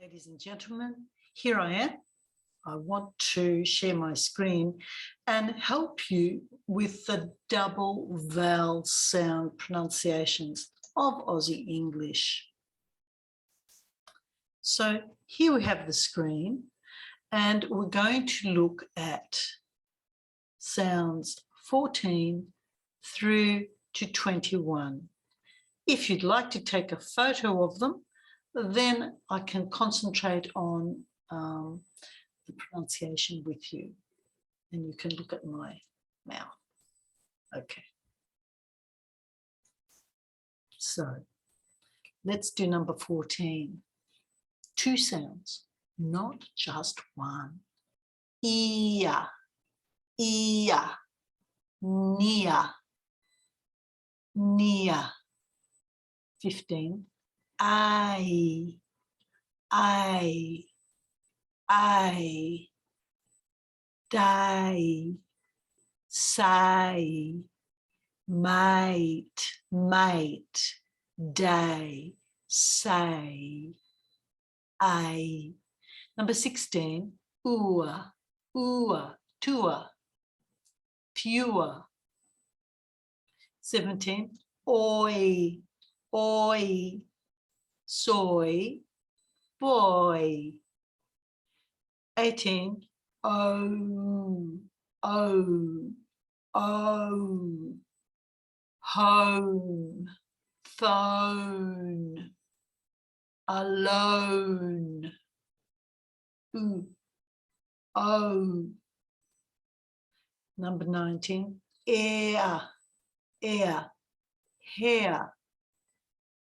Ladies and gentlemen, here I am. I want to share my screen and help you with the double vowel sound pronunciations of Aussie English. So here we have the screen and we're going to look at sounds 14 through to 21. If you'd like to take a photo of them, then I can concentrate on the pronunciation with you and you can look at my mouth. Okay. So let's do number 14. 2 sounds, not just one. Ia, ia, nia, nia. 15. I, day, say, mate, day, say, a. Number 16, ua, tua, pure. 17, oi, soy, boy. 18, home, phone, alone, Number 19, air, hair,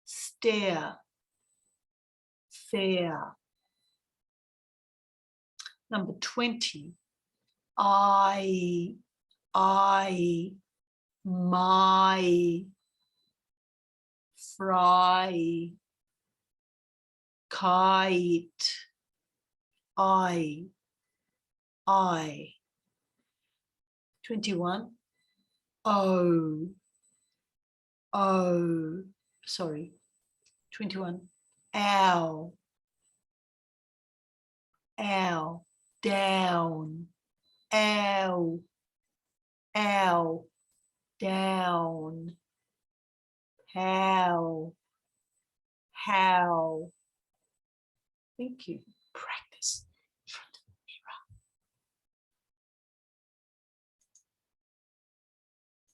stare, fair. Number 20, I, my, fry, kite, I. 21, sorry, 21, ow, down, ow, down, how. Thank you.